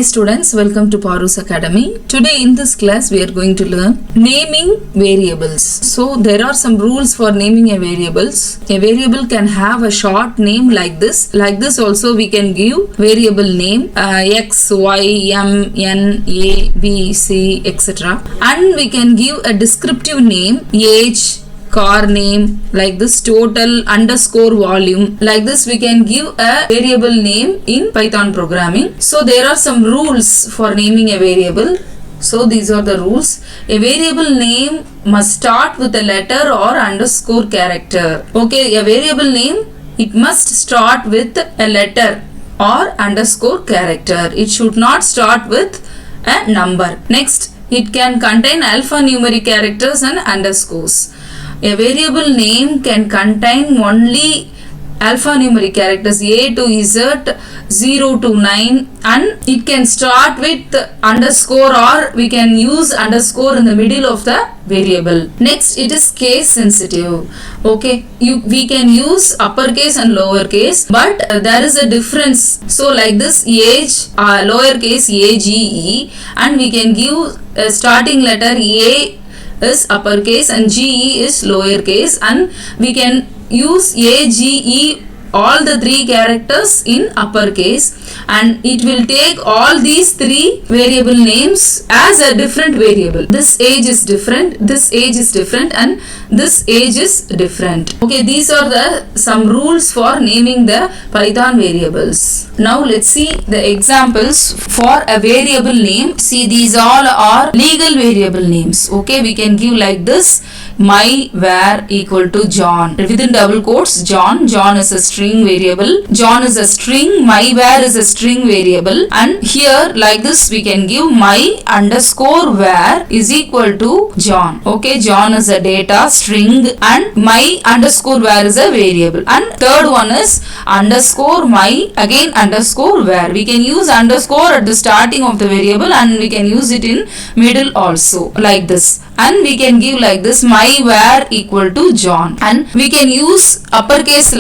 Hi students, welcome to Parus Academy. Today in this class we are going to learn naming variables. So there are some rules for naming a variables. A variable can have a short name like this. Like this also we can give variable name x, y, m, n, a, b, c, etc. And we can give a descriptive name age, car name, like this total underscore volume. Like this we can give a variable name in Python programming. So there are some rules for naming a variable. So these are the rules. A variable name must start with a letter or underscore character. Okay, a variable name, it must start with a letter or underscore character. It should not start with a number. Next, it can contain alphanumeric characters and underscores. A variable name can contain only alphanumeric characters A to Z, 0 to 9, and it can start with underscore or we can use underscore in the middle of the variable. Next, it is case sensitive. Okay, we can use uppercase and lowercase, but there is a difference. So like this age, lowercase age, and we can give a starting letter A is uppercase and GE is lowercase, and we can use AGE all the three characters in uppercase, and it will take all these three variable names as a different variable. This age is different, this age is different, and this age is different. Okay, these are the some rules for naming the Python variables. Now let's see the examples for a variable name. See, these all are legal variable names. Okay, we can give like this: my var equal to John. Within double quotes, John is a string variable. John is a string, my var is a string variable, and here like this we can give my underscore var is equal to John. Okay, John is a data string and my underscore var is a variable, and third one is underscore my again underscore var. We can use underscore at the starting of the variable and we can use it in middle also like this, and we can give like this: my var equal to John, and we can use uppercase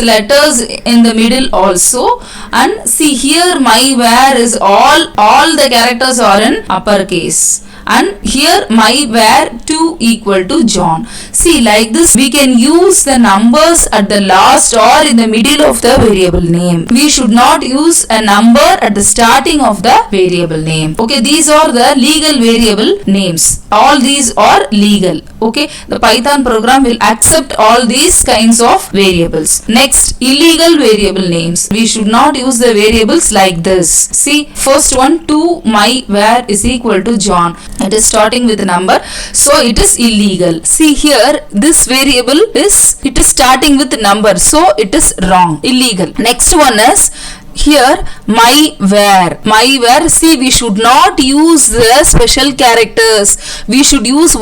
letters in the middle also. And see here, my var is all the characters are in uppercase, and here my var 2 equal to John. See, like this we can use the numbers at the last or in the middle of the variable name. We should not use a number at the starting of the variable name. Okay, these are the legal variable names. All these are legal. Okay, the Python program will accept all these kinds of variables. Next, illegal variable names. We should not use the variables like this. See, first one, 2 my var is equal to John. It is starting with a number, so it is illegal. See here, this variable is starting with a number, so it is wrong, illegal. Next one is here my var. See, we should not use the special characters. We should use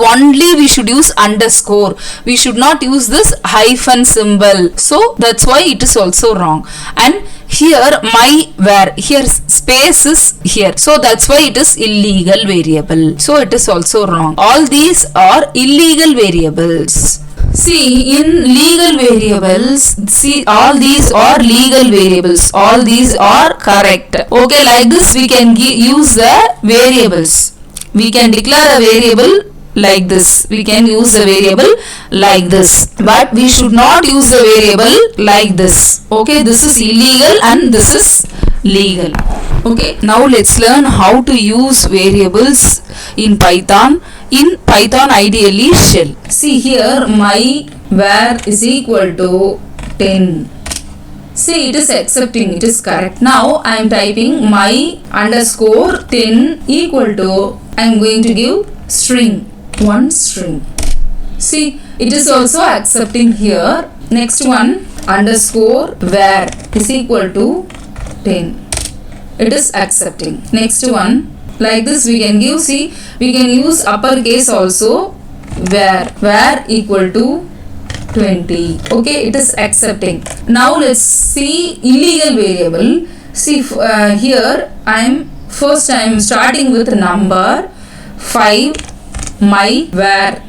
underscore. We should not use this hyphen symbol. So that's why it is also wrong. And here my var, here space is here, so that's why it is illegal variable. So it is also wrong. All these are illegal variables. See, in legal variables, see, all these are legal variables. All these are correct. Okay, like this we can use the variables. We can declare a variable like this. We can use a variable like this, but we should not use the variable like this. Okay, this is illegal and this is legal. Okay, now let's learn how to use variables in Python. In Python ideally shell. See here, my var is equal to 10. See, it is accepting, it is correct. Now I am typing my underscore 10 equal to, I am going to give string, one string. See, it is also accepting here. Next one, underscore var is equal to 10. It is accepting. Next one, like this we can give, see, we can use uppercase also, var equal to 20. Okay, it is accepting. Now let's see illegal variable. See, here I am starting with number 5 my var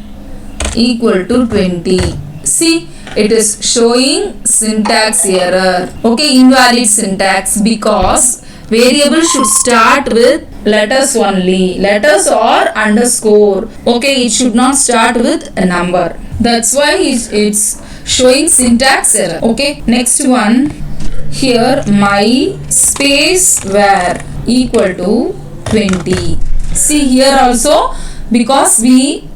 equal to 20. See, it is showing syntax error. Okay, invalid syntax, because variable should start with letters only, letters or underscore. Okay, it should not start with a number. That's why it's showing syntax error. Okay, next one. Here my space where equal to 20. See here also, because we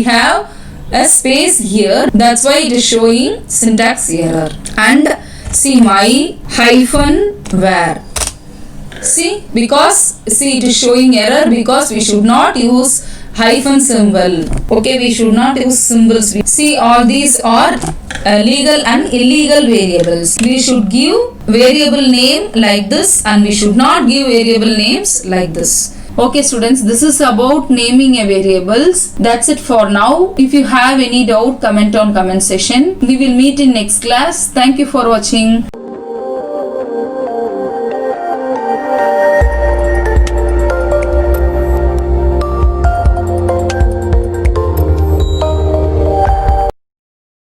have a space here, that's why it is showing syntax error. And see my hyphen where, see, because see it is showing error because we should not use hyphen symbol. Okay, we should not use symbols. See, all these are legal and illegal variables. We should give variable name like this and we should not give variable names like this. Okay students, this is about naming a variables. That's it for now. If you have any doubt, comment on comment section. We will meet in next class. Thank you for watching.